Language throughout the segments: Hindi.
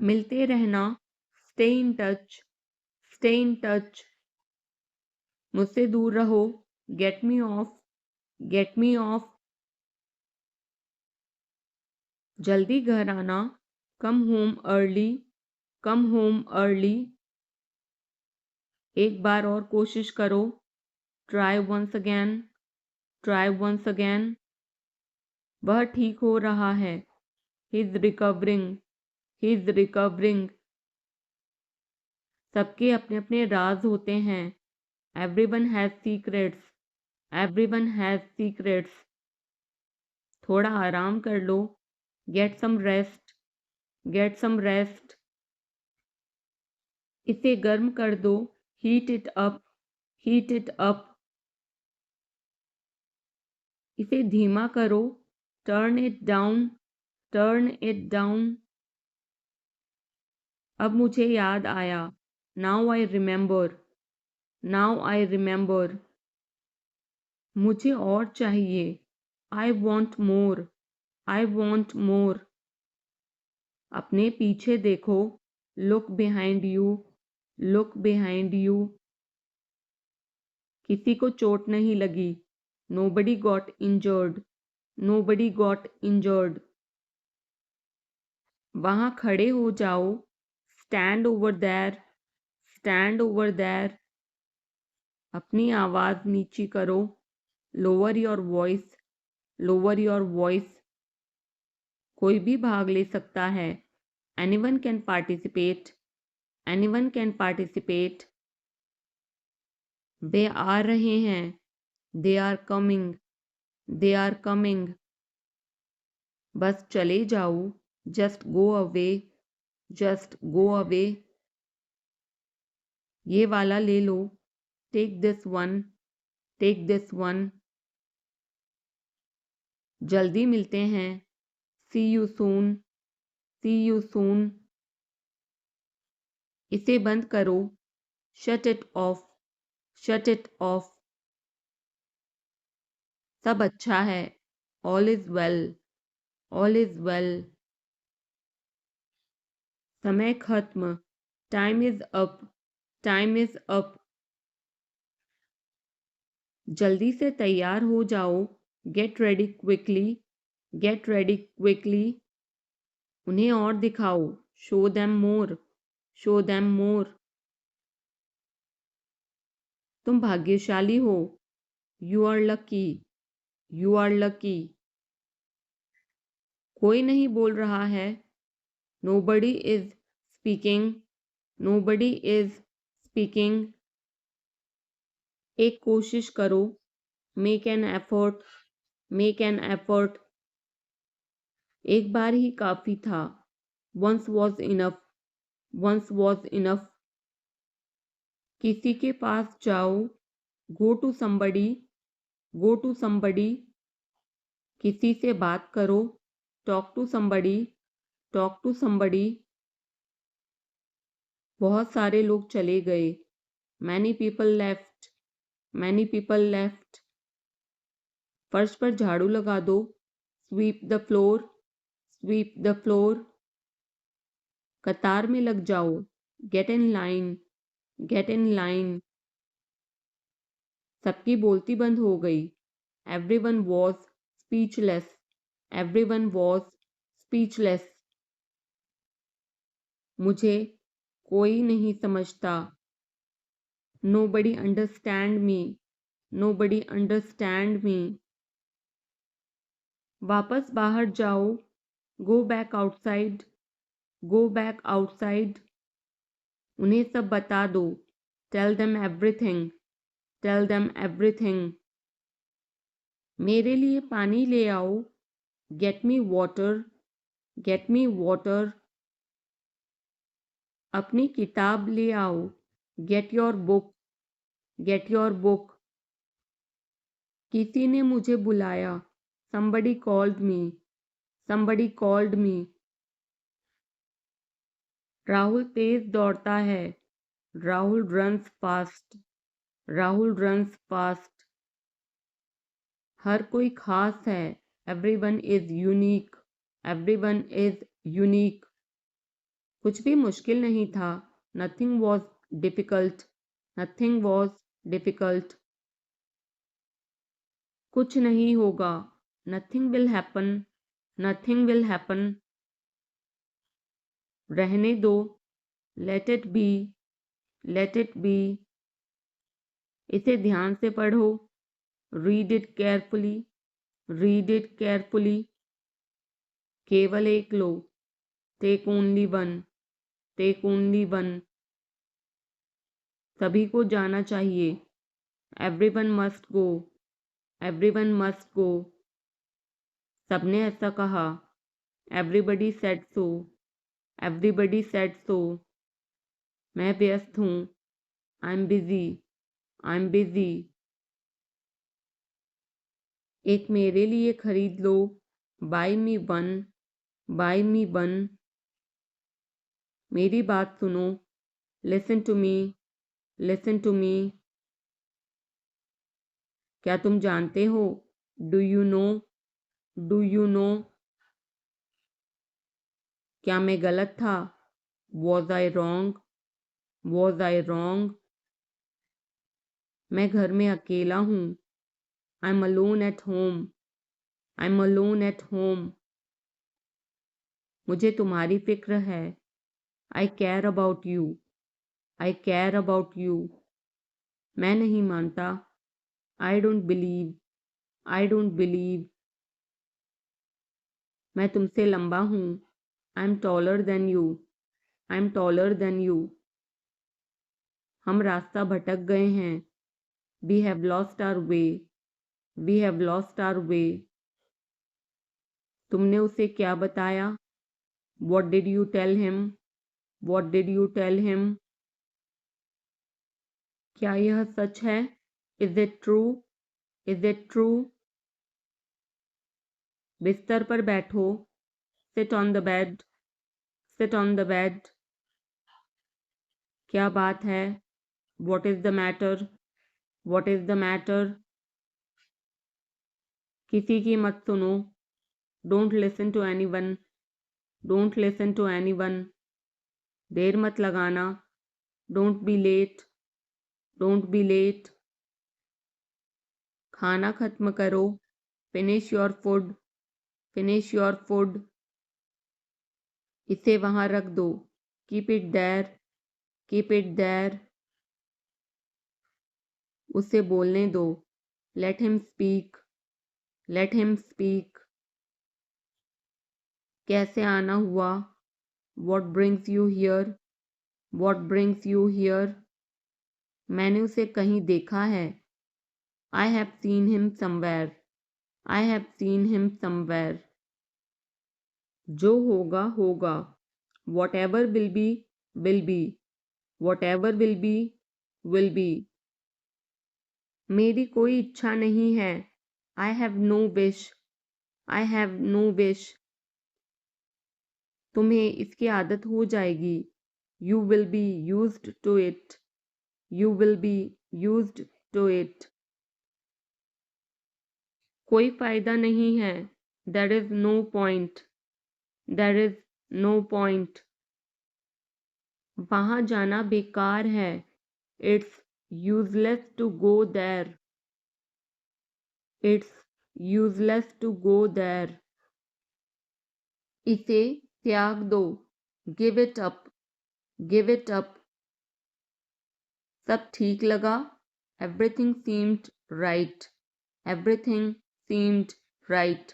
मिलते रहना, stay in touch, stay in touch. मुझसे दूर रहो, get me off, get me off. जल्दी घर आना, come home early, come home early. एक बार और कोशिश करो, try once again, try once again. वह ठीक हो रहा है, he is recovering, he is recovering. सबके अपने अपने राज होते हैं, everyone has secrets, everyone has secrets. थोड़ा आराम कर लो, get some rest, get some rest. इसे गर्म कर दो, heat it up, heat it up. इसे धीमा करो, turn it down, turn it down. अब मुझे याद आया, now I remember, now I remember. मुझे और चाहिए, I want more, I want more. अपने पीछे देखो, look behind you, look behind you. किसी को चोट नहीं लगी, nobody got injured, nobody got injured. वहां खड़े हो जाओ, stand over there, stand over there. अपनी आवाज नीची करो, lower your voice, lower your voice. कोई भी भाग ले सकता है, anyone can participate, anyone can participate. वे आ रहे हैं, they are coming, they are coming. बस चले जाओ, just go away, just go away. ये वाला ले लो, take this one, take this one. जल्दी मिलते हैं, see you soon, C you soon. इसे बंद करो, shut it off, shut it off. सब अच्छा है, all is well, all is well. समय खत्म, time is up, time is up. जल्दी से तैयार हो जाओ, get ready quickly, get ready quickly. उन्हें और दिखाओ, show them more, show them more. तुम भाग्यशाली हो, you are lucky, you are lucky. कोई नहीं बोल रहा है, nobody is speaking, nobody is speaking. एक कोशिश करो, make an effort, make an effort. एक बार ही काफी था, once was enough, once was enough. किसी के पास जाओ, go to somebody, go to somebody. किसी से बात करो, talk to somebody, talk to somebody. बहुत सारे लोग चले गए, many people left, many people left. फर्श पर झाड़ू लगा दो, sweep the floor, sweep the floor. कतार में लग जाओ, get in line, get in line. सबकी बोलती बंद हो गई, everyone was speechless, everyone was speechless. मुझे कोई नहीं समझता, nobody understand me, nobody understand me. वापस बाहर जाओ, go back outside, go back outside. उन्हें सब बता दो, tell them everything, tell them everything. मेरे लिए पानी ले आओ, get me water, get me water. अपनी किताब ले आओ, get your book, get your book. किसी ने मुझे बुलाया, somebody called me, somebody called me। Rahul तेज दौड़ता है, Rahul runs fast, Rahul runs fast. हर कोई खास है, everyone is unique, everyone is unique. कुछ भी मुश्किल नहीं था। Nothing was difficult. Nothing was difficult. कुछ नहीं होगा। Nothing will happen. Nothing will happen. रहने दो। Let it be. Let it be. इसे ध्यान से पढ़ो। Read it carefully. Read it carefully. केवल एक लो। Take only one. Take only one. सभी को जाना चाहिए। Everyone must go. Everyone must go. सबने ऐसा कहा। Everybody said so. Everybody said so. मैं व्यस्त हूँ। I am busy. I am busy. एक मेरे लिए खरीद लो। Buy me one. Buy me one. मेरी बात सुनो। Listen to me. Listen to me. क्या तुम जानते हो? Do you know? Do you know? क्या मैं गलत था? Was I wrong? Was I wrong? मैं घर में अकेला हूँ। I am alone at home. I am alone at home. मुझे तुम्हारी फिक्र है। I care about you. I care about you. मैं नहीं मानता। I don't believe. I don't believe. मैं तुमसे लंबा हूँ। I am taller than you. I am taller than you. हम रास्ता भटक गए हैं। We have lost our way. We have lost our way. तुमने उसे क्या बताया? What did you tell him? What did you tell him? क्या यह सच है? Is it true? Is it true? बिस्तर पर बैठो। Sit on the bed. Sit on the bed. क्या बात है? What is the matter? What is the matter? किसी की मत सुनो। Don't listen to anyone. Don't listen to anyone. देर मत लगाना। Don't be late. Don't be late. खाना खत्म करो। Finish your food. Finish your food. इसे वहां रख दो। Keep it there. Keep it there. उसे बोलने दो। Let him speak. Let him speak. कैसे आना हुआ? What brings you here? What brings you here? मैंने उसे कहीं देखा है। I have seen him somewhere. I have seen him somewhere. जो होगा होगा। Whatever will be will be. Whatever will be will be. मेरी कोई इच्छा नहीं है। I have no wish. I have no wish. तुम्हें इसकी आदत हो जाएगी। You will be used to it. You will be used to it. कोई फायदा नहीं है। There is no point. There is no point. वहां जाना बेकार है। It's useless to go there. It's useless to go there. इसे त्याग दो। Give it up. Give it up. सब ठीक लगा। Everything seemed right. Everything seemed right.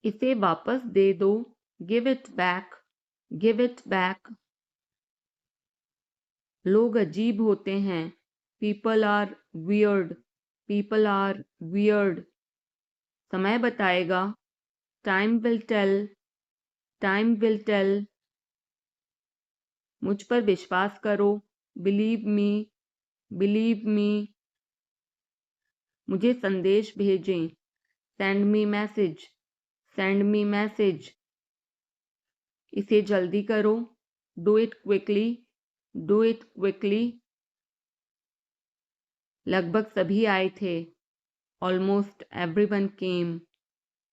इसे वापस दे दो। Give it back. Give it back. लोग अजीब होते हैं। People are weird. People are weird. समय बताएगा। Time will tell. Time will tell. मुझ पर विश्वास करो। Believe me. Believe me. मुझे संदेश भेजें। Send me message. Send me message. इसे जल्दी करो। Do it quickly. Do it quickly. लगभग सभी आए थे। Almost everyone came.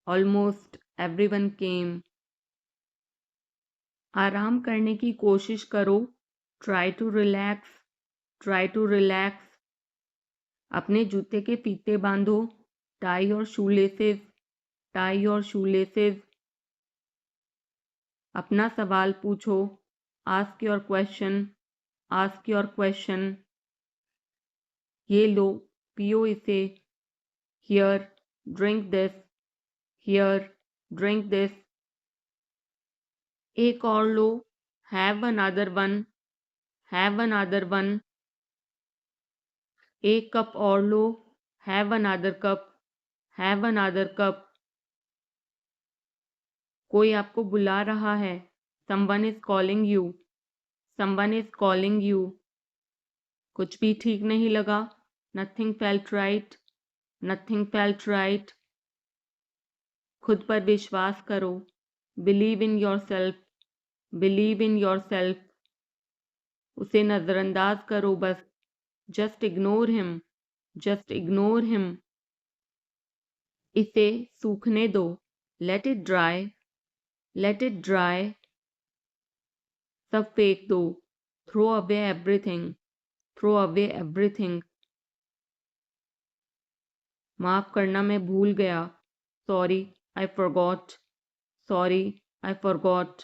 Almost everyone came. आराम करने की कोशिश करो, try to relax, try to relax. अपने जूते के फीते बांधो, tie your shoelaces, tie your shoelaces. अपना सवाल पूछो, ask your question, ask your question. ये लो, पियो इसे, here, drink this, here, drink this. एक और लो, have another one, have another one. एक कप और लो, have another cup, have another cup. कोई आपको बुला रहा है, someone is calling you, someone is calling you. कुछ भी ठीक नहीं लगा, nothing felt right, nothing felt right. खुद पर विश्वास करो, believe in yourself, believe in yourself. उसे नज़रअंदाज करो बस, just ignore him, just ignore him. इसे सूखने दो, let it dry, let it dry. सब फेंक दो, throw away everything, throw away everything. माफ करना, मैं भूल गया, sorry I forgot, sorry I forgot.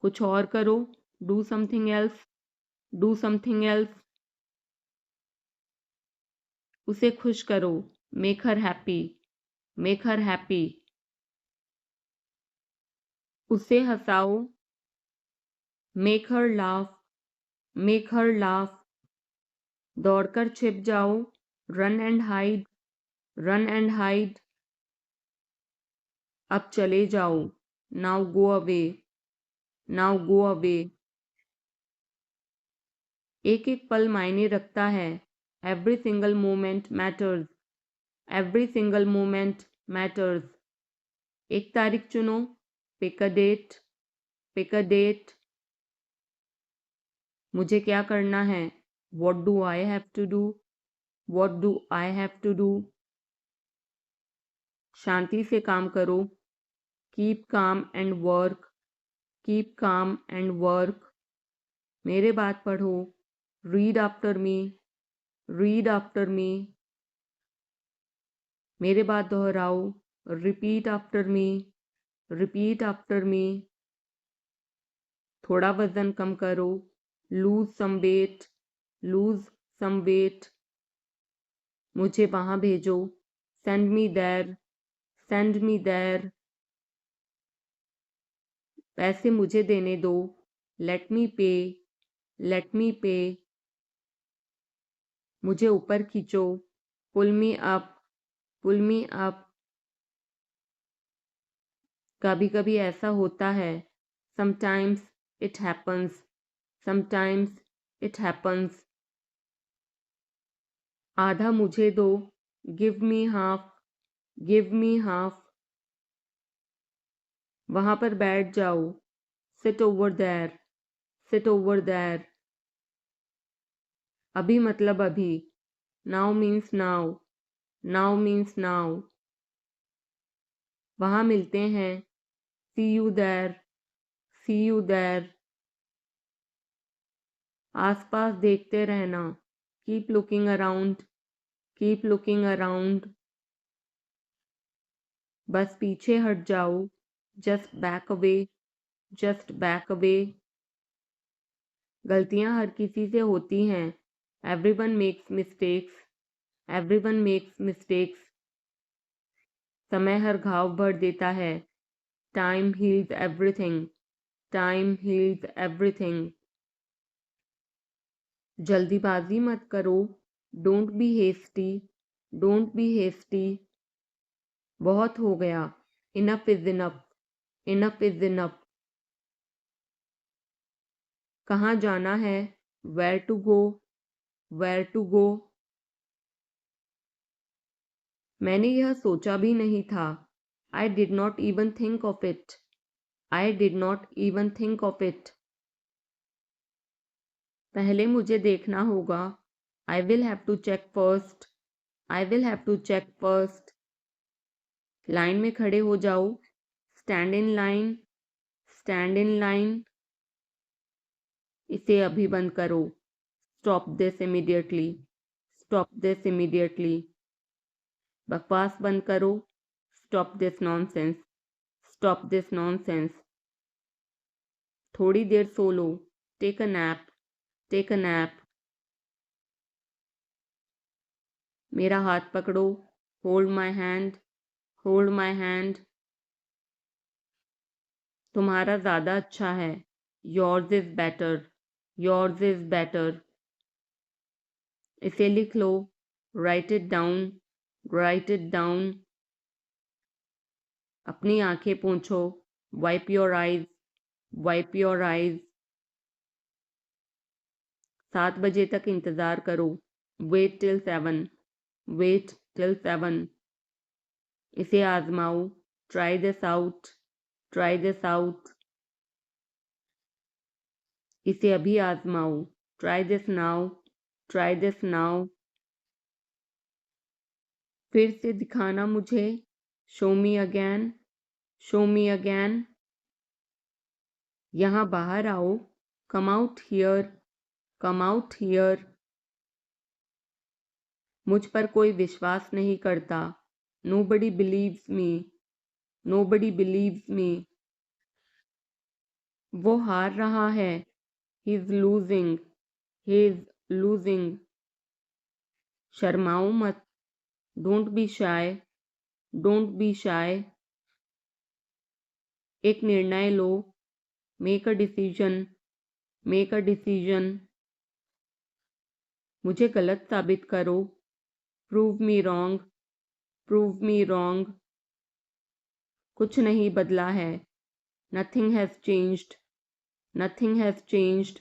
कुछ और करो, do something else, do something else. उसे खुश करो, make her happy, make her happy. उसे हंसाओ, make her laugh, make her laugh. दौड़कर छिप जाओ, run and hide, run and hide. अब चले जाओ, now go away, now go away. एक एक पल मायने रखता है, every single moment matters, every single moment matters. एक तारीख चुनो, pick a date, pick a date. मुझे क्या करना है, what do I have to do, what do I have to do. शांति से काम करो, keep calm and work, keep calm and work. मेरे बात पढ़ो, read after me, read after me. मेरे बात दोहराओ, repeat after me, repeat after me. थोड़ा वजन कम करो, lose some weight, lose some weight. मुझे वहां भेजो, send me there, send me there. पैसे मुझे देने दो, लेट मी पे, लेट मी पे। मुझे ऊपर खींचो, पुल मी अप, पुल मी अप। कभी कभी ऐसा होता है, sometimes it happens, sometimes it happens. आधा मुझे दो, give me half, give me half. वहां पर बैठ जाओ, sit over there, sit over there. अभी मतलब अभी, now means now, now means now. वहां मिलते हैं, see you there, see you there. आसपास देखते रहना, keep looking around, keep looking around. बस पीछे हट जाओ, just back away, just back away. गलतियां हर किसी से होती हैं, everyone makes mistakes, everyone makes mistakes. समय हर घाव भर देता है, time heals everything, time heals everything. जल्दीबाजी मत करो, don't be hasty, don't be hasty. बहुत हो गया, enough is enough, enough is enough. कहाँ जाना है, where to go, where to go. मैंने यह सोचा भी नहीं था, I did not even think of it, I did not even think of it. पहले मुझे देखना होगा, I will have to check first, I will have to check first. Line में खड़े हो जाओ, stand in line, stand in line, इसे अभी बंद करो। Stop this immediately, stop this immediately. बकवास बंद करो। Stop this nonsense, stop this nonsense. थोड़ी देर सो लो। Take a nap, take a nap. मेरा हाथ पकड़ो। Hold my hand, hold my hand. तुम्हारा ज़्यादा अच्छा है। Yours is better, yours is better. इसे लिख लो। Write it down, write it down. अपनी आंखें पोंछो। Wipe your eyes, wipe your eyes. 7 बजे तक इंतज़ार करो। Wait till 7, wait till 7। इसे आजमाओ। Try this out, try this out. इसे अभी आजमाओ। Try this now, try this now. फिर से दिखाना मुझे। Show me again, show me again. यहाँ बाहर आओ। Come out here, come out here. मुझ पर कोई विश्वास नहीं करता। Nobody believes me, nobody believes me. वो हार रहा है। He is losing, he is losing. शर्माओ मत। Don't be shy, don't be shy. एक निर्णय लो। Make a decision, make a decision. मुझे गलत साबित करो। Prove me wrong, prove me wrong. कुछ नहीं बदला है। Nothing has changed, nothing has changed.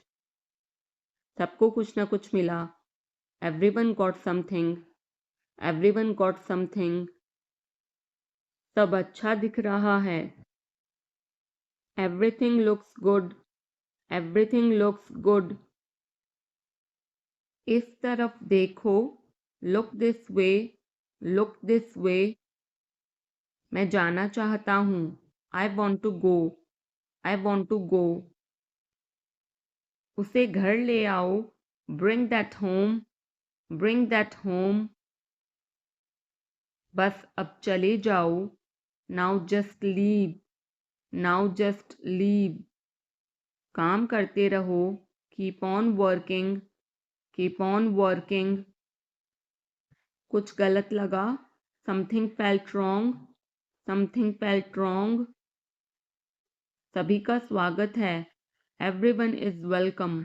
सबको कुछ न कुछ मिला। Everyone got something, everyone got something. सब अच्छा दिख रहा है। Everything looks good, everything looks good. इस तरफ देखो। Look this way, look this way. मैं जाना चाहता हूँ। I want to go, I want to go. उसे घर ले आओ। Bring that home, bring that home. बस अब चले जाओ। Now just leave, now just leave. काम करते रहो। Keep on working, keep on working. कुछ गलत लगा। Something felt wrong, something felt wrong. सभी का स्वागत है। Everyone is welcome,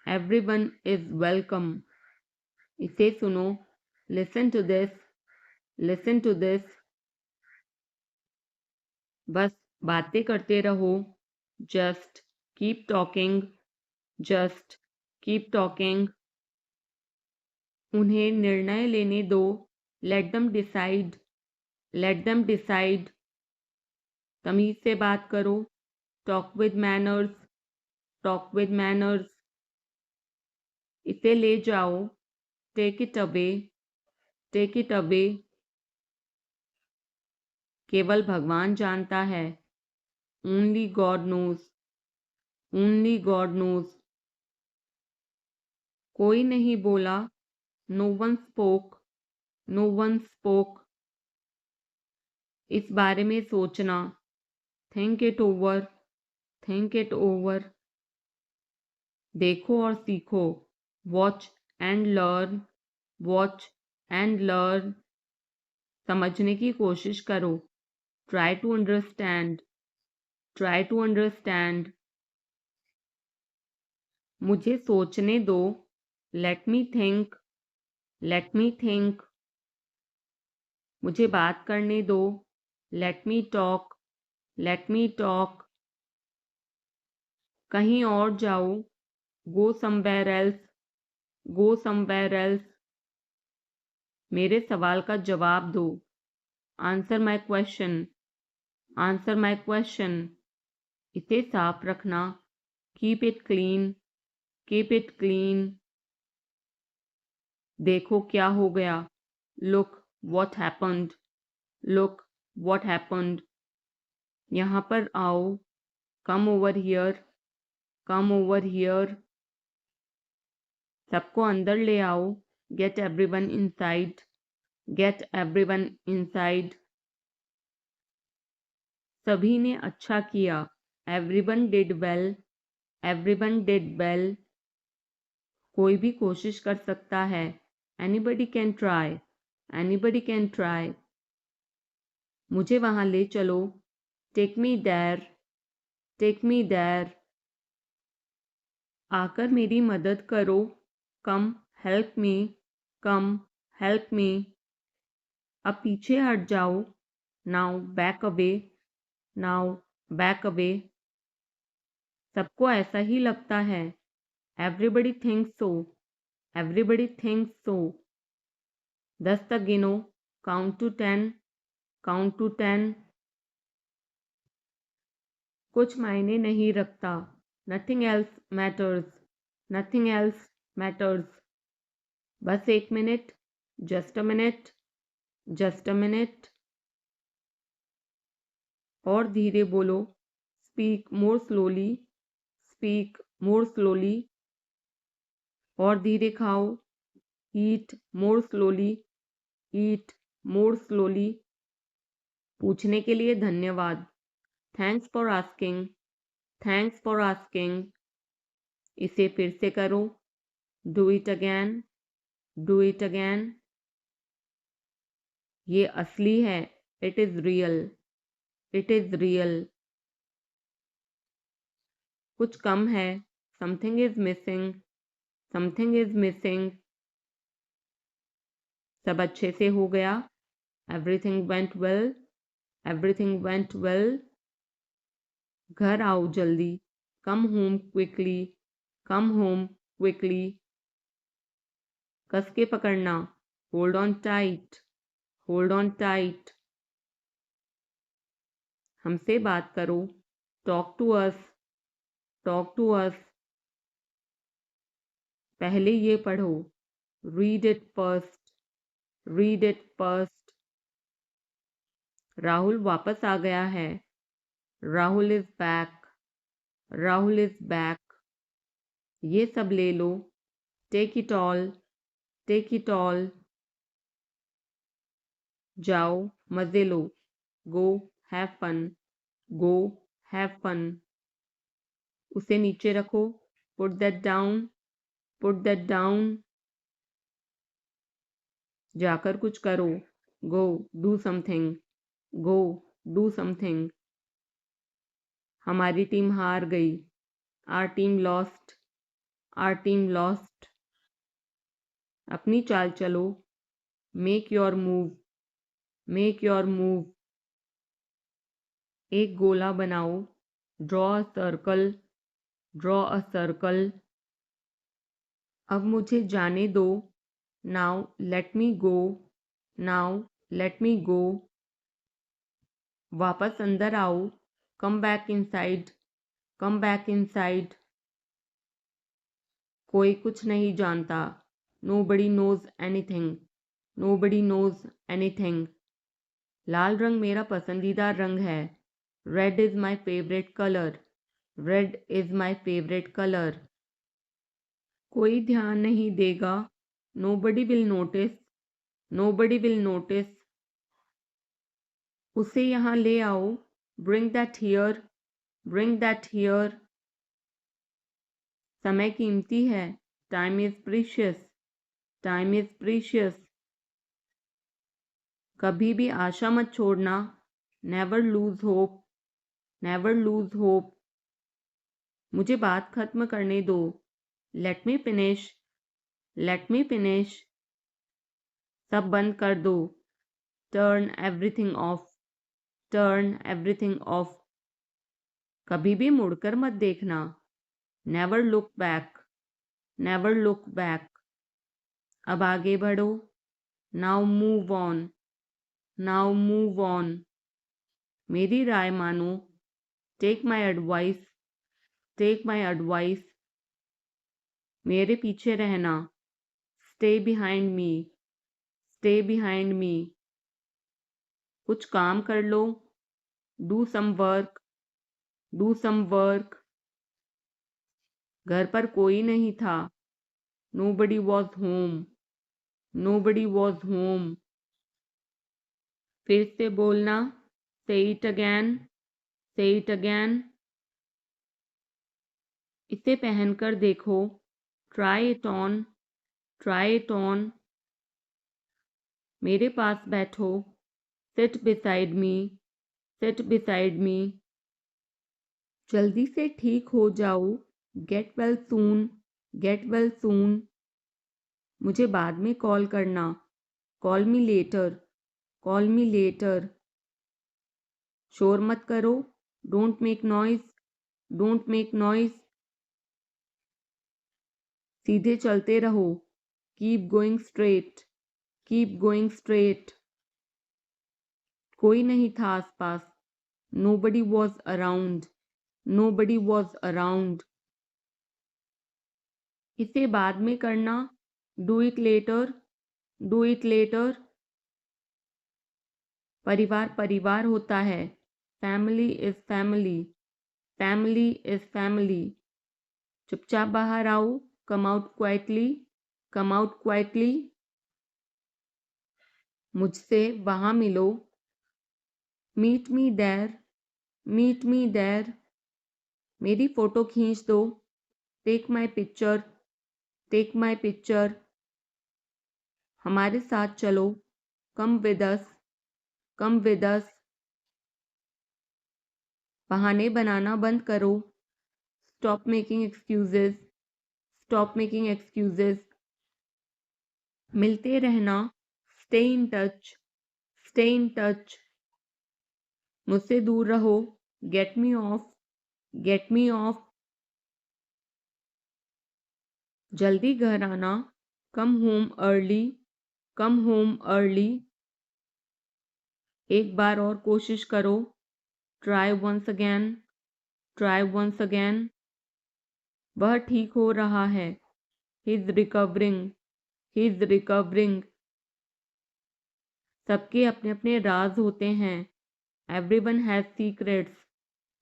everyone is welcome. इसे सुनो। Listen to this, listen to this. बस बातें करते रहो। Just keep talking, just keep talking. उन्हें निर्णय लेने दो। Let them decide, let them decide. तमीज से बात करो। Talk with manners, talk with manners. इसे ले जाओ। Take it away, take it away. केवल भगवान जानता है। Only God knows, only God knows. कोई नहीं बोला। No one spoke, no one spoke. इस बारे में सोचना। Think it over, think it over. देखो और सीखो। Watch and learn, watch and learn. समझने की कोशिश करो। Try to understand, try to understand. मुझे सोचने दो। Let me think, let me think. मुझे बात करने दो। Let me talk, let me talk. कहीं और जाओ। Go somewhere else, go somewhere else. मेरे सवाल का जवाब दो। Answer my question, answer my question. इसे साफ रखना। Keep it clean, keep it clean. देखो क्या हो गया। Look what happened, look what happened. यहाँ पर आओ। Come over here, come over here. सबको अंदर ले आओ, get everyone inside, get everyone inside. सभी ने अच्छा किया, everyone did well, everyone did well. कोई भी कोशिश कर सकता है, anybody can try, anybody can try. मुझे वहां ले चलो, take me there, take me there. आकर मेरी मदद करो, come help me, come help me. अब पीछे हट जाओ, now back away, now back away. सबको ऐसा ही लगता है, एवरीबडी थिंक्स सो, एवरीबडी थिंक्स सो। 10 तक गिनो, काउंट टू 10, काउंट टू 10। कुछ मायने नहीं रखता, nothing else matters, nothing else matters. बस 1 minute, just a minute, just a minute. और धीरे बोलो, speak more slowly, speak more slowly. और धीरे खाओ, eat more slowly, eat more slowly. पूछने के लिए धन्यवाद, thanks for asking, thanks for asking. इसे फिर से करो, do it again, do it again. ये असली है, it is real, it is real. कुछ कम है, something is missing, something is missing. सब अच्छे से हो गया, everything went well, everything went well. घर आओ जल्दी, come home quickly, come home quickly. कस के पकड़ना, hold on tight, hold on tight. हमसे बात करो, talk to us, talk to us. पहले ये पढ़ो, read it first, read it first. Rahul वापस आ गया है, Rahul is back, Rahul is back. ये सब ले लो, take it all, take it all. जाओ मजे लो, go have fun, go have fun. उसे नीचे रखो, put that down, put that down. जाकर कुछ करो, go do something, go do something. हमारी टीम हार गई, our team lost, our team lost. अपनी चाल चलो, make your move, make your move. एक गोला बनाओ, draw a circle, draw a circle. अब मुझे जाने दो, now let me go, now let me go. वापस अंदर आओ, come back inside, come back inside. कोई कुछ नहीं जानता, nobody knows anything, nobody knows anything. लाल रंग मेरा पसंदीदा रंग है, red is my favourite colour, red is my favourite colour. कोई ध्यान नहीं देगा, nobody will notice, nobody will notice. उसे यहाँ ले आओ, bring that here, bring that here. समय कीमती है, time is precious, time is precious. कभी भी आशा मत छोड़ना, never lose hope, never lose hope. मुझे बात खत्म करने दो, let me finish, let me finish. सब बंद कर दो, turn everything of, turn everything of. कभी भी मुड़कर मत देखना, never look back, never look back. अब आगे बढ़ो, now move on, now move on. मेरी राय मानो, take my advice, take my advice. मेरे पीछे रहना, stay behind me, stay behind me. कुछ काम कर लो, do some work, do some work. घर पर कोई नहीं था। Nobody was home. Nobody was home. फिर से बोलना, say it again, say it again. इसे पहनकर देखो, try it on, try it on. मेरे पास बैठो, seat beside me, seat beside me. जल्दी से ठीक हो जाओ, get well soon, get well soon. मुझे बाद में कॉल करना, call me later, call me later. शोर मत करो, don't make noise, don't make noise. सीधे चलते रहो, keep going straight, keep going straight. कोई नहीं था आसपास। Nobody was around, nobody was around. इसे बाद में करना, do it later, do it later. परिवार परिवार होता है, family is family, family is family. चुपचाप बाहर आओ, come out quietly, come out quietly. मुझसे वहां मिलो, meet me there, meet me there. मेरी फोटो खींच दो, take my picture, take my picture. हमारे साथ चलो, come with us, come with us. बहाने बनाना बंद करो, stop making excuses, stop making excuses. मिलते रहना, stay in touch, stay in touch. मुझसे दूर रहो, get me off, get me off. जल्दी घर आना, come home early, come home early. एक बार और कोशिश करो, try once again, try once again. वह ठीक हो रहा है, he is recovering, he is recovering. सबके अपने अपने राज होते हैं, everyone has secrets,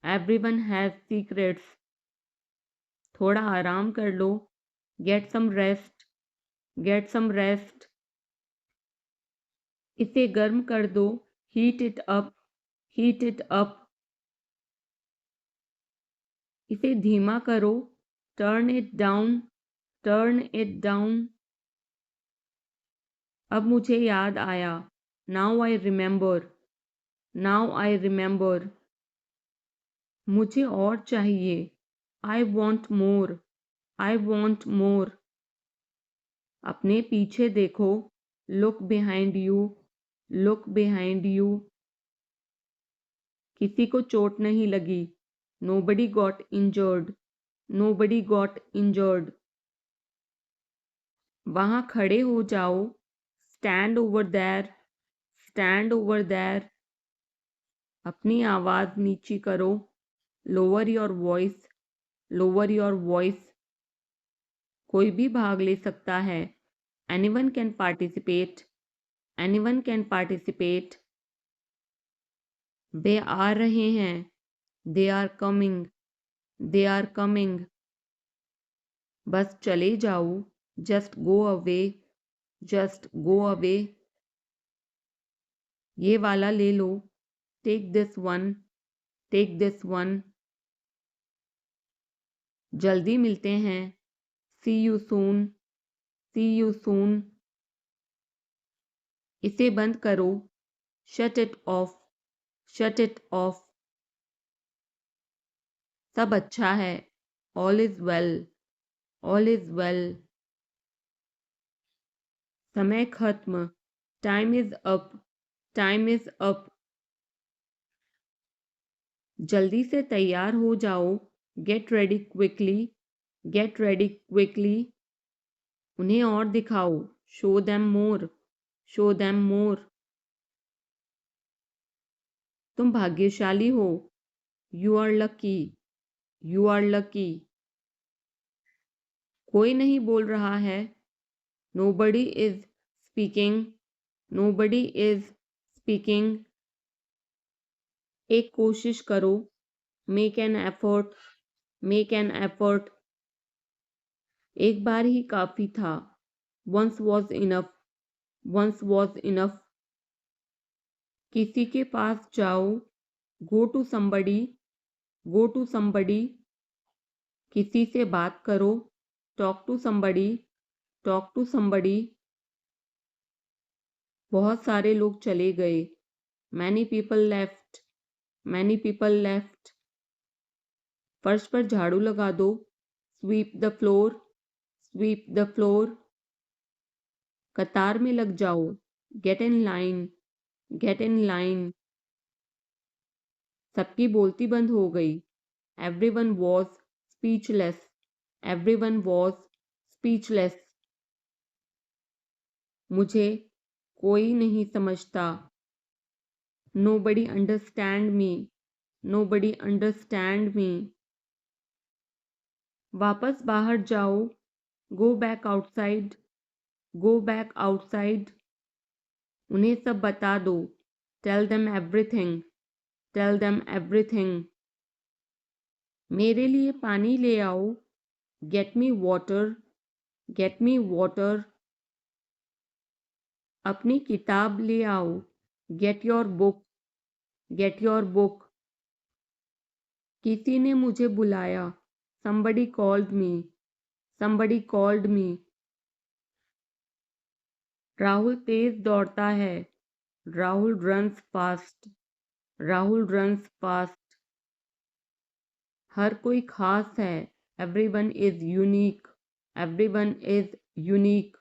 everyone has secrets. थोड़ा आराम कर लो, get some rest, get some rest. इसे गर्म कर दो, heat it up, heat it up. इसे धीमा करो, turn it down, turn it down. अब मुझे याद आया, now I remember, now I remember. मुझे और चाहिए, I want more, I want more. अपने पीछे देखो, look behind you, look behind you. किसी को चोट नहीं लगी, nobody got injured, nobody got injured. वहां खड़े हो जाओ, stand over there, stand over there. अपनी आवाज नीची करो, lower your voice, lower your voice. कोई भी भाग ले सकता है, anyone can participate, anyone can participate. वे आ रहे हैं, they are coming, they are coming. बस चले जाओ, just go away, just go away. ये वाला ले लो, take this one, take this one. जल्दी मिलते हैं, see you soon, C you soon. इसे बंद करो, shut it off, shut it off. सब अच्छा है, all is well, all is well. समय खत्म, time is up, time is up. जल्दी से तैयार हो जाओ, get ready quickly, get ready quickly. उन्हें और दिखाओ, show them more, show them more. तुम भाग्यशाली हो, you are lucky, you are lucky. कोई नहीं बोल रहा है, nobody is speaking, nobody is speaking. एक कोशिश करो, make an effort, make an effort. एक बार ही काफी था, once was enough, once was enough. किसी के पास जाओ, go to somebody, go to somebody. किसी से बात करो, talk to somebody, talk to somebody. बहुत सारे लोग चले गए, many people left, many people left. फर्श पर झाड़ू लगा दो, sweep the floor, sweep the floor. कतार में लग जाओ, get in line, get in line. सबकी बोलती बंद हो गई, everyone was speechless, everyone was speechless. मुझे कोई नहीं समझता, nobody understand me, nobody understand me. वापस बाहर जाओ, go back outside, go back outside. उन्हें सब बता दो, tell them everything, tell them everything. मेरे लिए पानी ले आओ, get me water, get me water. अपनी किताब ले आओ, get your book, get your book. किसी ने मुझे बुलाया, somebody called me, somebody called me। Rahul तेज दौड़ता है, Rahul runs fast, Rahul runs fast. हर कोई खास है, everyone is unique, everyone is unique.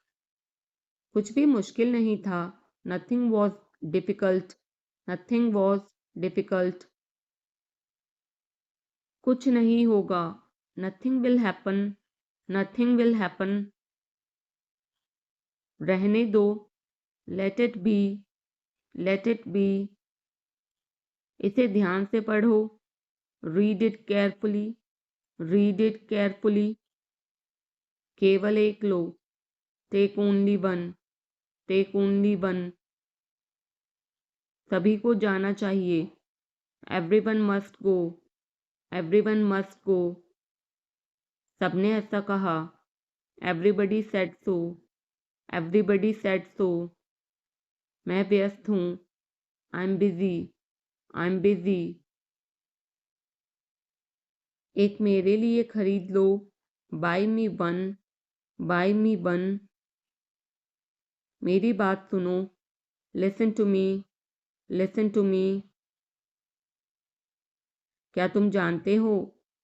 कुछ भी मुश्किल नहीं था, nothing was difficult, nothing was difficult. कुछ नहीं होगा, nothing will happen, nothing will happen. रहने दो, let it be, let it be. इसे ध्यान से पढ़ो, read it carefully, read it carefully. केवल एक लो, take only one, take only one. सभी को जाना चाहिए, everyone must go, everyone must go. सबने ऐसा कहा, everybody said so, everybody said so. मैं व्यस्त हूँ, I am busy, I am busy. एक मेरे लिए खरीद लो, buy me one, buy me one. मेरी बात सुनो, listen to me, listen to me. क्या तुम जानते हो,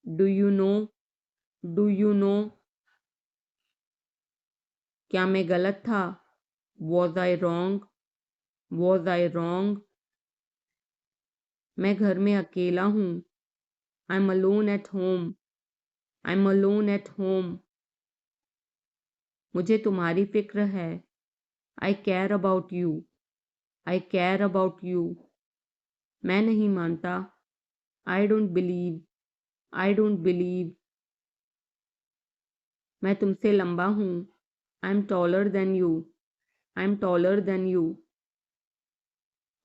do you know, do you know. क्या मैं गलत था, was I wrong, was I wrong. मैं घर में अकेला हूँ, I am alone at home, I am alone at home. मुझे तुम्हारी फिक्र है, I care about you, I care about you. मैं नहीं मानता, I don't believe, I don't believe. मैं तुमसे लंबा हूँ, I am taller than you, I am taller than you.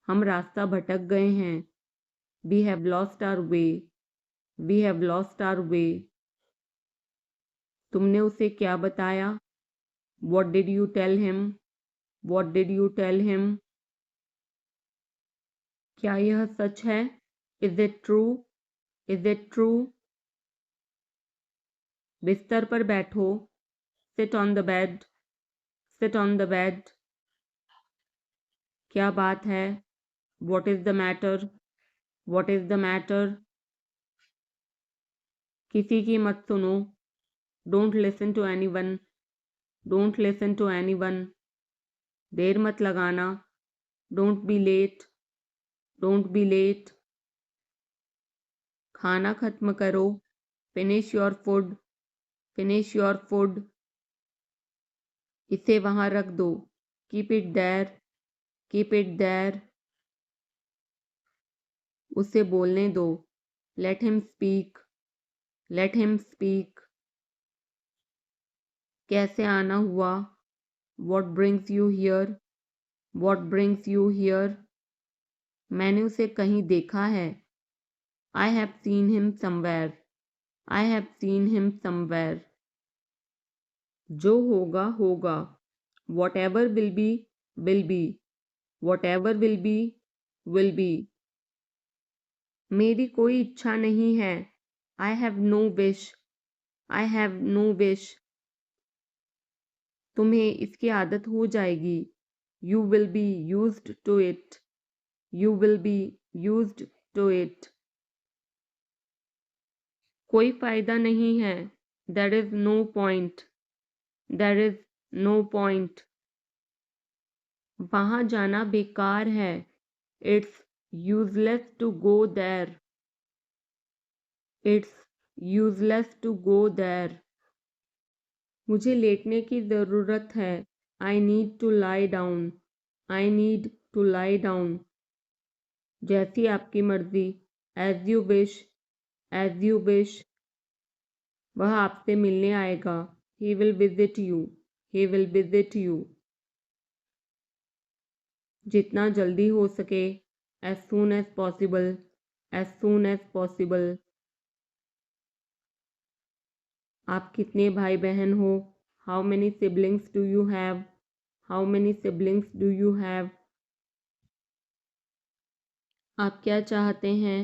हम रास्ता भटक गए हैं, we have lost our way, we have lost our way. तुमने उसे क्या बताया, what did you tell him, what did you tell him. क्या यह सच है, is it true, is it true. बिस्तर पर बैठो, sit on the bed, sit on the bed. क्या बात है, what is the matter, what is the matter. किसी की मत सुनो, don't listen to anyone, don't listen to anyone. देर मत लगाना, don't be late, don't be late. खाना खत्म करो, finish your food, finish your food. इसे वहां रख दो, keep it there, keep it there. उसे बोलने दो, let him speak, let him speak. कैसे आना हुआ, what brings you here, what brings you here. मैंने उसे कहीं देखा है, I have seen him somewhere. I have seen him somewhere. जो होगा होगा. Whatever will be will be. Whatever will be will be. मेरी कोई इच्छा नहीं है. I have no wish. I have no wish. तुम्हें इसकी आदत हो जाएगी. You will be used to it. You will be used to it. कोई फायदा नहीं है. There is no point. There is no point. वहाँ जाना बेकार है. It's useless to go there. It's useless to go there. मुझे लेटने की ज़रूरत है. I need to lie down. I need to lie down. जैसी आपकी मर्जी. As you wish. As you wish. वह आपसे मिलने आएगा. He will visit you. He will visit you. जितना जल्दी हो सके. As soon as possible. As soon as possible. आप कितने भाई बहन हो? How many siblings do you have? How many siblings do you have? आप क्या चाहते हैं?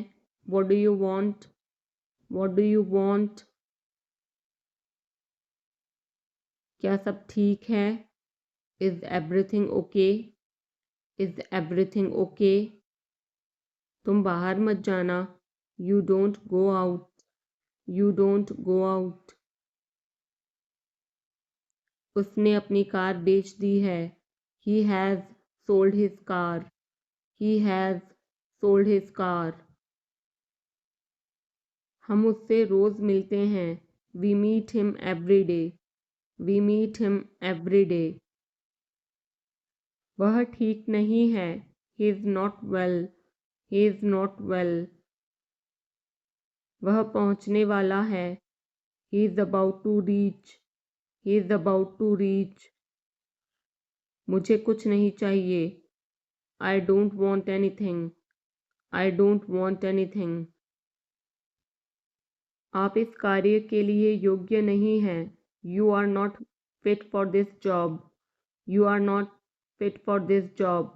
What do you want? What do you want? क्या सब ठीक है? Is everything okay? Is everything okay? तुम बाहर मत जाना. You don't go out. You don't go out. उसने अपनी कार बेच दी है. He has sold his car. He has sold his car. हम उससे रोज़ मिलते हैं. We meet him every day. We meet him every day. वह ठीक नहीं है. He is not well. He is not well. वह पहुंचने वाला है. He is about to reach. He is about to reach. मुझे कुछ नहीं चाहिए. I don't want anything. I don't want anything. आप इस कार्य के लिए योग्य नहीं हैं. You are not fit for this job. You are not fit for this job.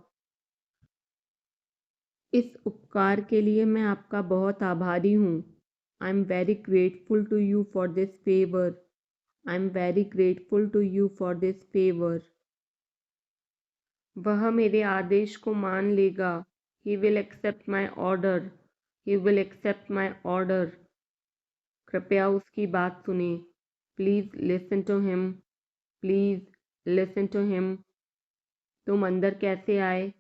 इस उपकार के लिए मैं आपका बहुत आभारी हूँ. I'm very grateful to you for this favor. I'm very grateful to you for this favor. वह मेरे आदेश को मान लेगा. He will accept my order. He will accept my order. कृपया उसकी बात सुने. Please listen to him. Please listen to him. तुम अंदर कैसे आए?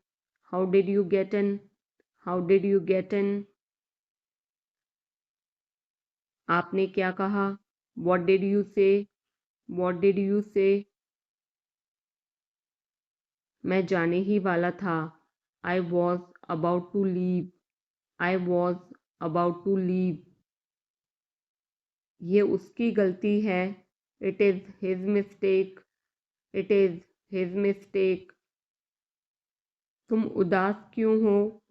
How did you get in? How did you get in? आपने क्या कहा? What did you say? What did you say? मैं जाने ही वाला था. I was about to leave. I was about to leave. ये उसकी गलती है. It is his mistake. It is his mistake. तुम उदास क्यों हो?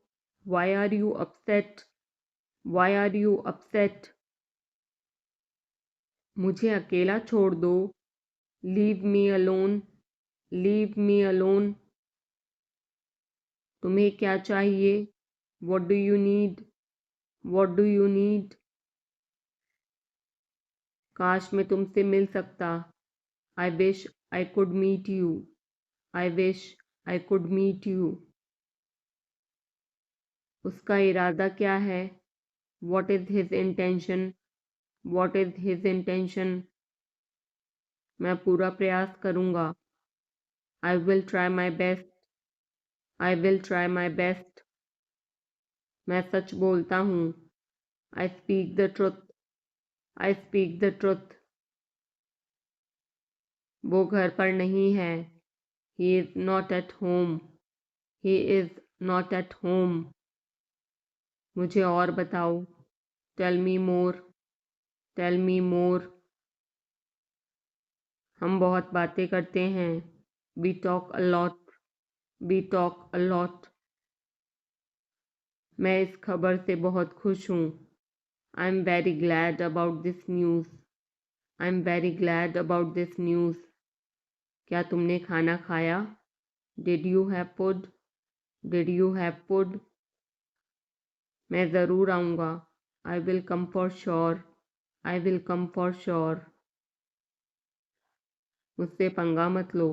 Why are you upset? Why are you upset? मुझे अकेला छोड़ दो. Leave me alone. Leave me alone. तुम्हें क्या चाहिए? What do you need? What do you need? काश मैं तुमसे मिल सकता. I wish I could meet you. I wish I could meet you. उसका इरादा क्या है? What is his intention? What is his intention? मैं पूरा प्रयास करूँगा. I will try my best. I will try my best. मैं सच बोलता हूँ. I speak the truth. I speak the truth. वो घर पर नहीं है. He is not at home. He is not at home. मुझे और बताओ. Tell me more. Tell me more. हम बहुत बातें करते हैं. We talk a lot. We talk a lot. मैं इस खबर से बहुत खुश हूँ. I'm very glad about this news. I'm very glad about this news. क्या तुमने खाना खाया? Did you have food? Did you have food? मैं ज़रूर आऊँगा. I will come for sure. I will come for sure. मुझसे पंगा मत लो.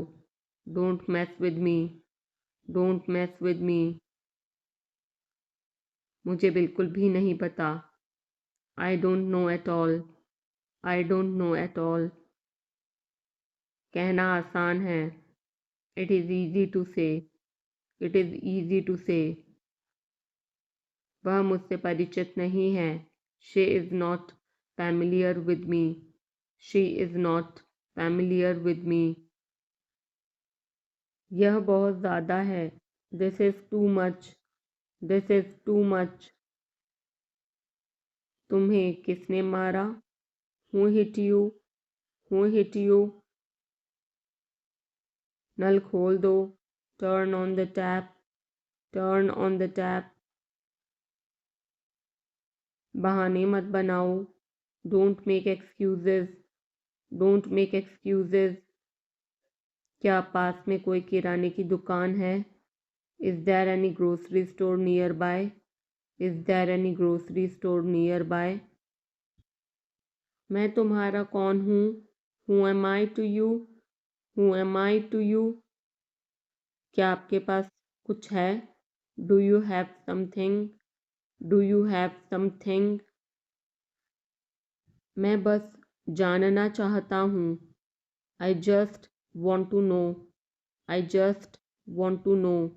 Don't mess with me. Don't mess with me. मुझे बिल्कुल भी नहीं पता. I don't know at all. I don't know at all. कहना आसान है. It is easy to say. It is easy to say. वह मुझसे परिचित नहीं है. She is not familiar with me. She is not familiar with me. यह बहुत ज़्यादा है. This is too much. This is too much. तुम्हें किसने मारा? Who hit you? Who hit you? नल खोल दो. Turn on the tap. Turn on the tap. बहाने मत बनाओ. Don't make excuses. Don't make excuses. क्या पास में कोई किराने की दुकान है? Is there any grocery store nearby? Is there any grocery store nearby? मैं तुम्हारा कौन हूँ? Who am I to you? Who am I to you? क्या आपके पास कुछ है? Do you have something? Do you have something? मैं बस जानना चाहता हूँ. I just want to know. I just want to know.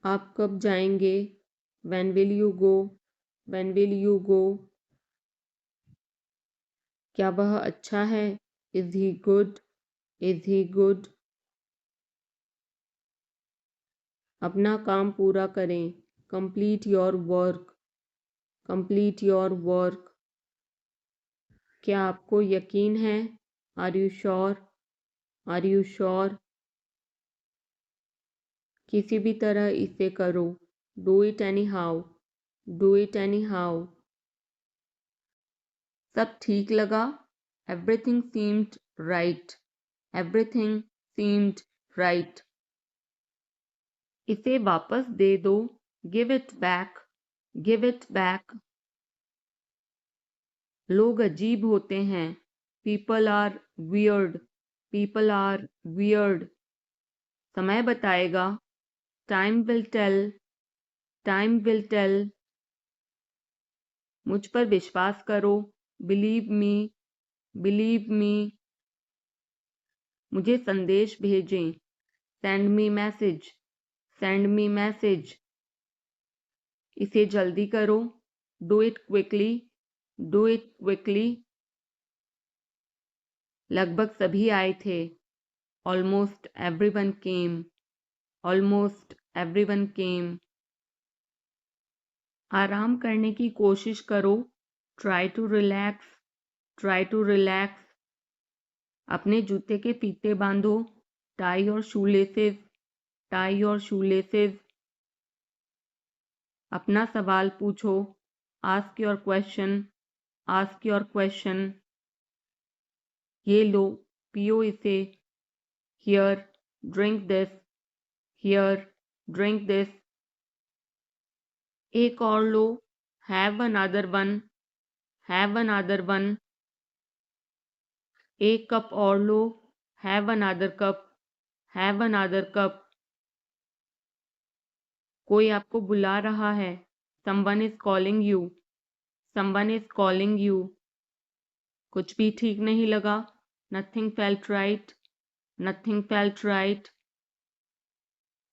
आप कब जाएंगे? When will you go? When will you go? क्या वह अच्छा है? Is he good? Is he good? अपना काम पूरा करें. Complete your work. Complete your work. क्या आपको यकीन है? Are you sure? Are you sure? किसी भी तरह इसे करो. Do it anyhow. Do it anyhow. सब ठीक लगा? Everything seemed right. Everything seemed right. इसे वापस दे दो. Give it back. Give it back. लोग अजीब होते हैं. People are weird. People are weird. समय बताएगा. Time will tell. Time will tell. मुझ पर विश्वास करो. Believe me. Believe me. मुझे संदेश भेजें. Send me message. Send me message. इसे जल्दी करो. Do it quickly. Do it quickly. लगभग सभी आए थे. Almost everyone came. Almost everyone came. आराम करने की कोशिश करो. Try to relax. Try to relax. अपने जूते के फीते बांधो. Tie your shoelaces. Tie your shoelaces. अपना सवाल पूछो. Ask your question. Ask your question. ये लो, पियो इसे. Here, drink this. Here, drink this. एक और लो. Have another one. Have another one. एक कप और लो. Have another cup. Have another cup. कोई आपको बुला रहा है. Someone is calling you. Someone is calling you. कुछ भी ठीक नहीं लगा. Nothing felt right. Nothing felt right.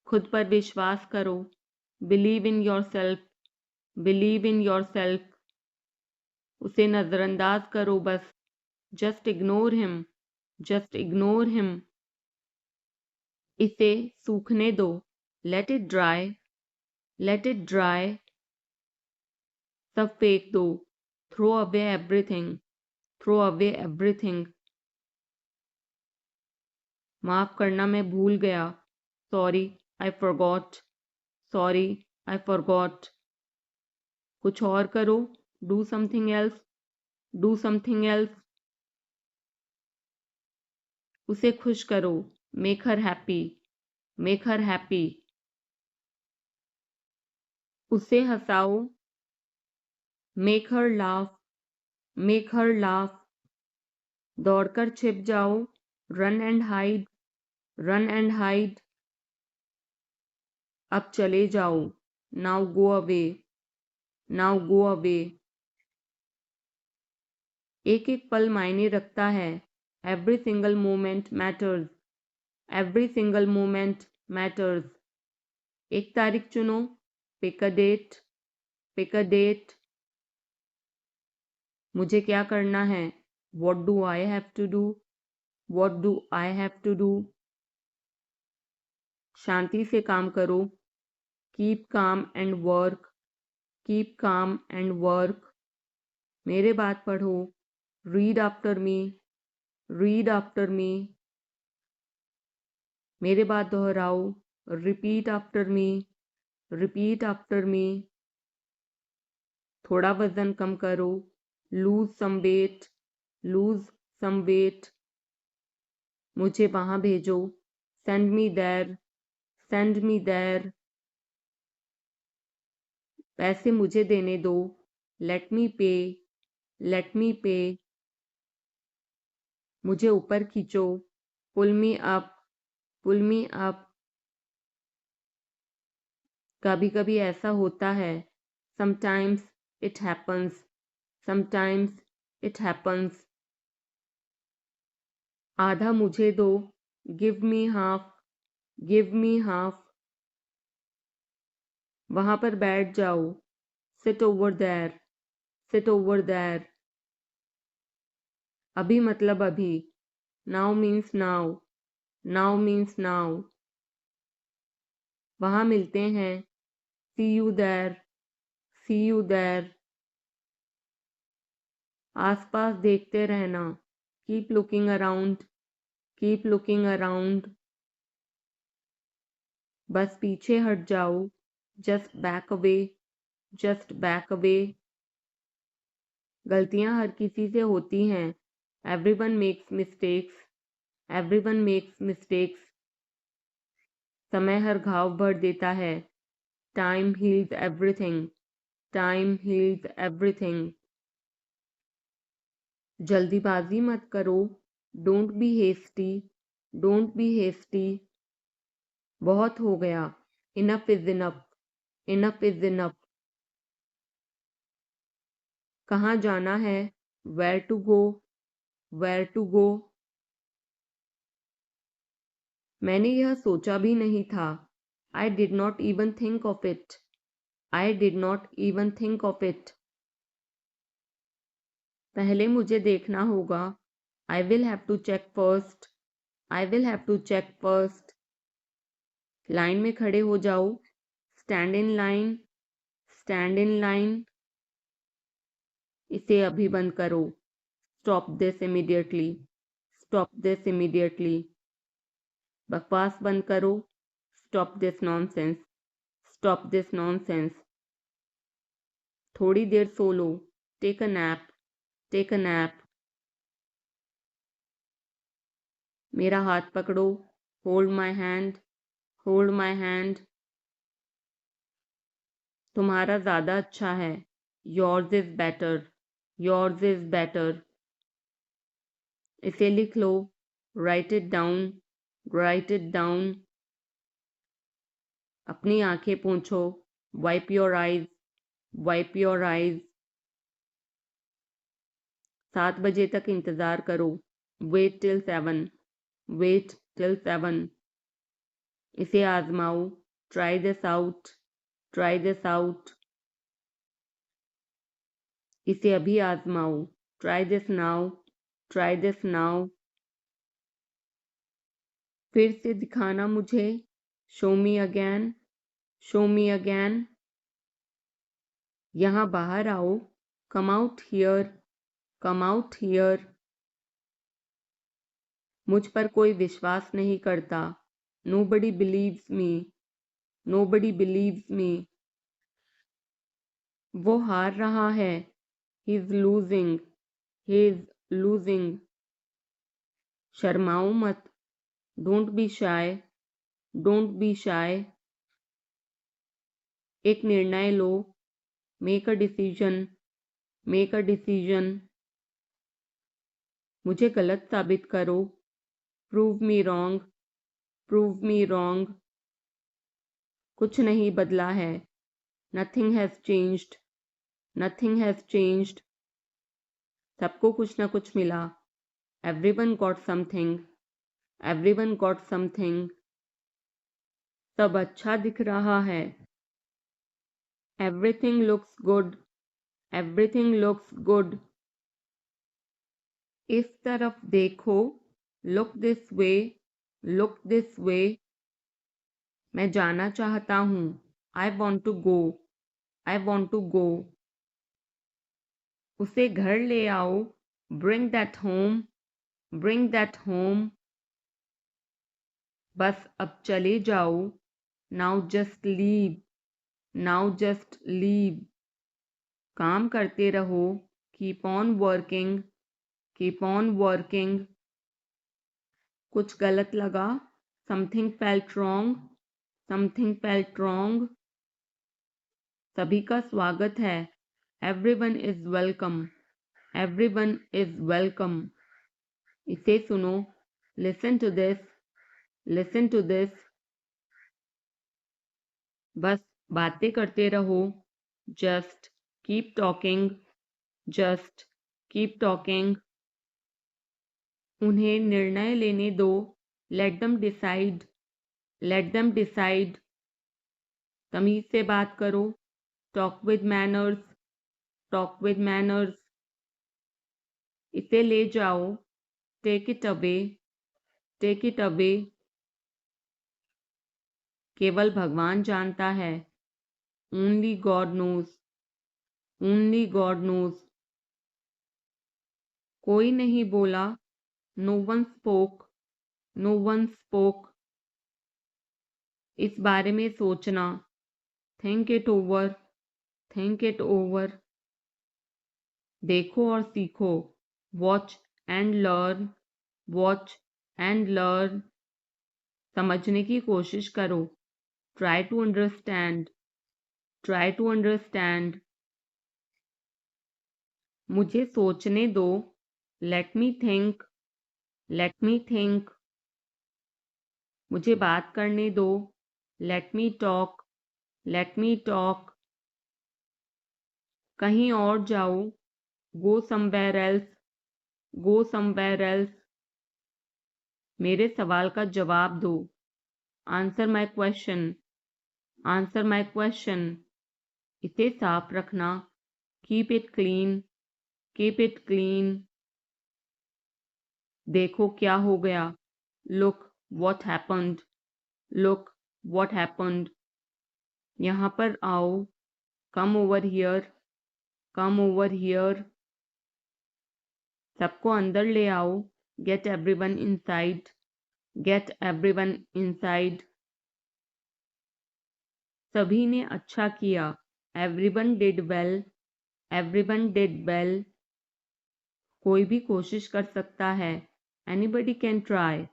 खुद पर विश्वास करो. Believe in yourself. Believe in yourself. उसे नज़रअंदाज करो बस. Just ignore him. Just ignore him. इसे सूखने दो. Let it dry. Let it dry. सब फेंक दो. Throw away everything. Throw away everything. माफ़ करना मैं भूल गया. Sorry, I forgot. Sorry, I forgot. कुछ और करो, do something else, do something else. उसे खुश करो, make her happy, make her happy. उसे हंसाओ, make her laugh, make her laugh. दौड़कर छिप जाओ, run and hide, run and hide. अब चले जाओ, now go away, now go away. एक एक पल मायने रखता है, every single moment matters, every single moment matters. एक तारीख चुनो, pick a date, pick a date. मुझे क्या करना है, what do I have to do, what do I have to do. शांति से काम करो, keep calm and work, keep calm and work. मेरे बात पढ़ो, read after me, read after me. मेरे बात दोहराओ, repeat after me, repeat after me. थोड़ा वजन कम करो, lose some weight, lose some weight. मुझे वहां भेजो, send me there, send me there. पैसे मुझे देने दो, लेट मी पे, लेट मी पे। मुझे ऊपर खींचो, पुल मी अप, पुल मी अप। कभी कभी ऐसा होता है, sometimes it happens, sometimes it happens. आधा मुझे दो, give me half, give me half. वहां पर बैठ जाओ, sit over there, sit over there. अभी मतलब अभी, now means now, now means now. वहां मिलते हैं, see you there, see you there. आसपास देखते रहना, keep looking around, keep looking around. बस पीछे हट जाओ, just back away, just back away. गलतियां हर किसी से होती हैं, everyone makes mistakes, everyone makes mistakes. समय हर घाव भर देता है, time heals everything, time heals everything. जल्दीबाजी मत करो, don't be hasty, don't be hasty. बहुत हो गया, enough is enough, enough is enough. कहाँ जाना है, where to go, where to go. मैंने यह सोचा भी नहीं था, I did not even think of it, I did not even think of it. पहले मुझे देखना होगा, I will have to check first, I will have to check first. Line में खड़े हो जाओ, stand in line, stand in line. इसे अभी बंद करो, stop this immediately, stop this immediately. बकवास बंद करो, stop this nonsense, stop this nonsense. थोड़ी देर सो लो, take a nap, take a nap. मेरा हाथ पकड़ो, hold my hand, hold my hand. तुम्हारा ज़्यादा अच्छा है, yours is better, yours is better. इसे लिख लो, write it down, write it down. अपनी आंखें पोंछो, wipe your eyes, wipe your eyes. 7 बजे तक इंतज़ार करो, वेट टिल 7, वेट टिल 7। इसे आजमाओ, try this out, try this out. इसे अभी आजमाओ, try this now, try this now. फिर से दिखाना मुझे, show me again, show me again. यहाँ बाहर आओ, come out here, come out here. मुझ पर कोई विश्वास नहीं करता, nobody believes me, nobody believes me. वो हार रहा है। He is losing. He is losing. शर्माओ मत। Don't be shy. Don't be shy. एक निर्णय लो। Make a decision. Make a decision. मुझे गलत साबित करो। Prove me wrong. Prove me wrong. कुछ नहीं बदला है। Nothing has changed. Nothing has changed. सबको कुछ ना कुछ मिला। Everyone got something. Everyone got something. सब अच्छा दिख रहा है। Everything looks good. Everything looks good. इस तरफ देखो। Look this way. Look this way. मैं जाना चाहता हूँ। I want to go. I want to go. उसे घर ले आओ। Bring that home. Bring that home. बस अब चले जाओ। Now just leave. Now just leave. काम करते रहो। Keep on working. Keep on working. कुछ गलत लगा। Something felt wrong. Something felt wrong. सभी का स्वागत है। Everyone is welcome. Everyone is welcome. इसे सुनो। Listen to this. Listen to this. बस बातें करते रहो। Just keep talking. Just keep talking. उन्हें निर्णय लेने दो। Let them decide. Let them decide. तमीज से बात करो। Talk with manners. Talk with manners. इसे ले जाओ। Take it away. Take it away. केवल भगवान जानता है। Only God knows. Only God knows. कोई नहीं बोला। No one spoke. No one spoke. इस बारे में सोचना। Think it over. Think it over. देखो और सीखो। Watch and learn. Watch and learn. समझने की कोशिश करो। Try to understand. Try to understand. मुझे सोचने दो। Let me think. Let me think. मुझे बात करने दो। Let me talk. Let me talk. कहीं और जाओ। Go somewhere else. Go somewhere else. मेरे सवाल का जवाब दो। Answer my question. Answer my question. इसे साफ रखना। Keep it clean. Keep it clean. देखो क्या हो गया। Look what happened. Look what happened. यहाँ पर आओ। Come over here. Come over here. सबको अंदर ले आओ। Get everyone inside. Get everyone inside. सभी ने अच्छा किया। Everyone did well. Everyone did well. कोई भी कोशिश कर सकता है। Anybody can try.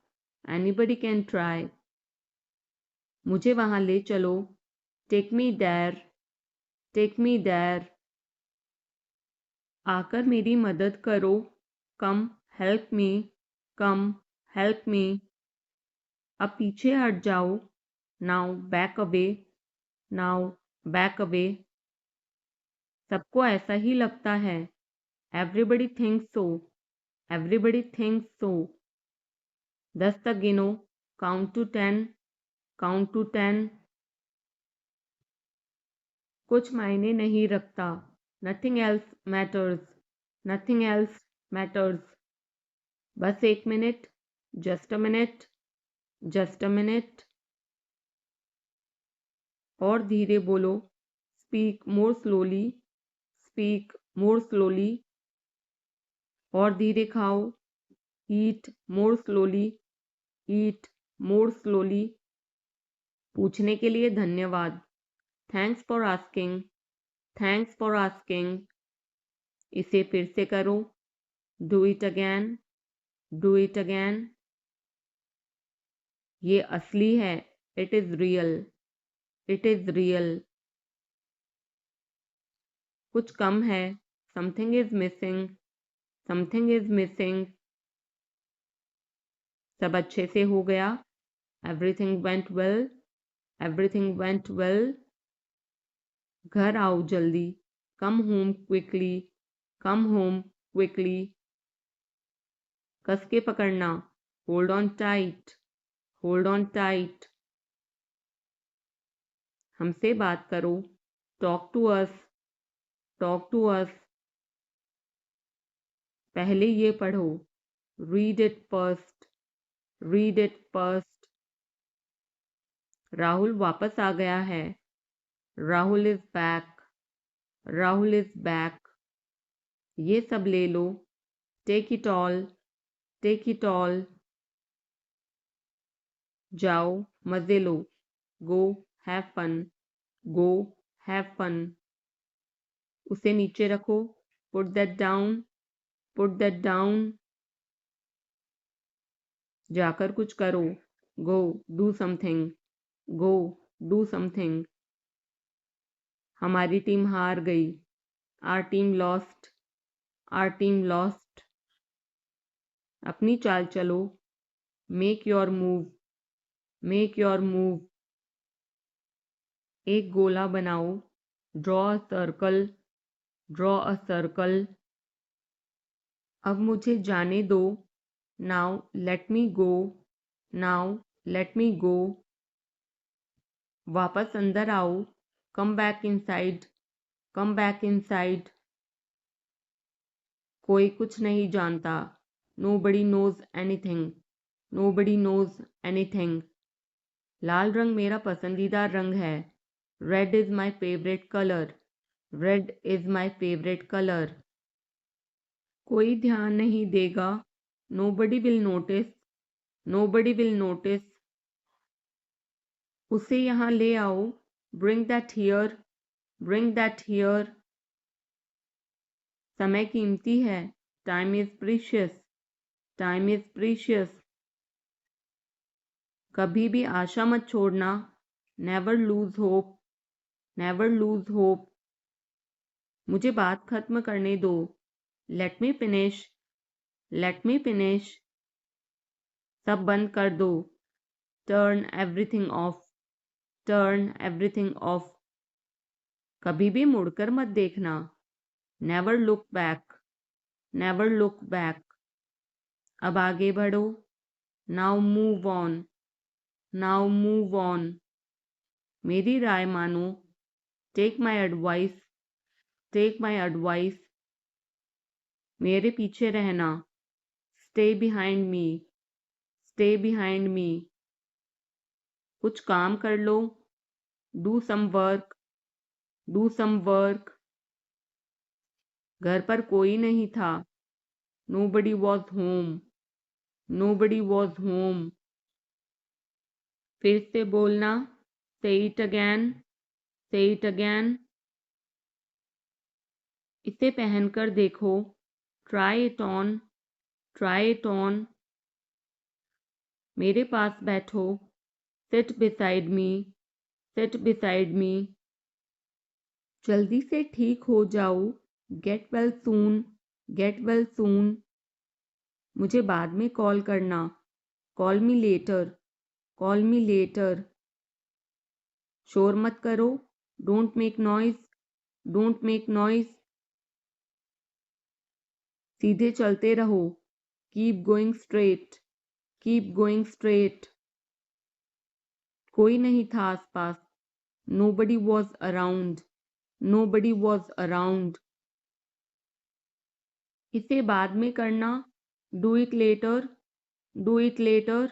Anybody can try. मुझे वहां ले चलो। Take me there. Take me there. आकर मेरी मदद करो। Come help me. Come help me. अब पीछे हट जाओ। Now back away. Now back away. सबको ऐसा ही लगता है। एवरीबडी थिंक्स सो। Everybody thinks so. 10 तक गिनो। Count to 10। Count to 10। कुछ मायने नहीं रखता। Nothing else matters. Nothing else matters. बस एक मिनट। Just a minute. Just a minute. और धीरे बोलो। Speak more slowly. Speak more slowly. और धीरे खाओ। Eat more slowly. Eat more slowly. पूछने के लिए धन्यवाद। Thanks for asking. Thanks for asking. इसे फिर से करो। Do it again. Do it again. ये असली है। It is real. It is real. कुछ कम है। Something is missing. Something is missing. सब अच्छे से हो गया। Everything went well. Everything went well. घर आओ जल्दी। Come home quickly. Come home quickly. कस के पकड़ना। Hold on tight. Hold on tight. हमसे बात करो। Talk to us. Talk to us. पहले ये पढ़ो। Read it first. Read it first. Rahul वापस आ गया है। Rahul is back. Rahul is back. ये सब ले लो। Take it all. Take it all. जाओ मजे लो। Go have fun. Go have fun. उसे नीचे रखो। Put that down. Put that down. जाकर कुछ करो। Go do something. Go do something. हमारी टीम हार गई। Our team lost. Our team lost. अपनी चाल चलो। Make your move. Make your move. एक गोला बनाओ। Draw a circle. Draw a circle. अब मुझे जाने दो। Now let me go. Now let me go. वापस अंदर आओ। Come back inside. Come back inside. कोई कुछ नहीं जानता। Nobody knows anything. Nobody knows anything. लाल रंग मेरा पसंदीदा रंग है। Red is my favorite color. Red is my favorite color. कोई ध्यान नहीं देगा। Nobody will notice. Nobody will notice. उसे यहाँ ले आओ। Bring that here. Bring that here. समय कीमती है। Time is precious. Time is precious. कभी भी आशा मत छोड़ना। Never lose hope. Never lose hope. मुझे बात खत्म करने दो। Let me finish. Let me finish. सब बंद कर दो। Turn everything off. Turn everything off. कभी भी मुड़कर मत देखना। Never look back. Never look back. अब आगे बढ़ो। Now move on. Now move on. मेरी राय मानो। Take my advice. Take my advice. मेरे पीछे रहना। Stay behind me. Stay behind me. कुछ काम कर लो। Do some work. Do some work. घर पर कोई नहीं था। Nobody was home. Nobody was home. फिर से बोलना। Say it again. Say it again. इसे पहनकर देखो। Try it on. Try it on. मेरे पास बैठो। Sit beside me. Sit beside me. जल्दी से ठीक हो जाओ। Get well soon. Get well soon. मुझे बाद में कॉल करना। Call me later. Call me later. शोर मत करो। Don't make noise. Don't make noise. सीधे चलते रहो। Keep going straight. Keep going straight. कोई नहीं था आसपास। Nobody was around. Nobody was around. इसे बाद में करना। Do it later. Do it later.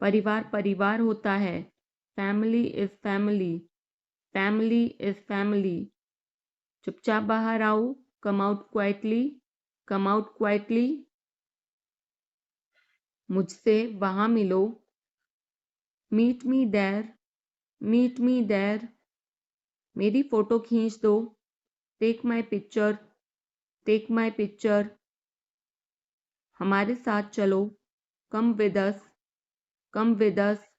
परिवार परिवार होता है। Family is family. Family is family. चुपचाप बाहर आओ। Come out quietly. Come out quietly. मुझसे वहां मिलो। Meet me there. Meet me there. मेरी फ़ोटो खींच दो। Take my picture, take my picture. हमारे साथ चलो, come with us, come with us.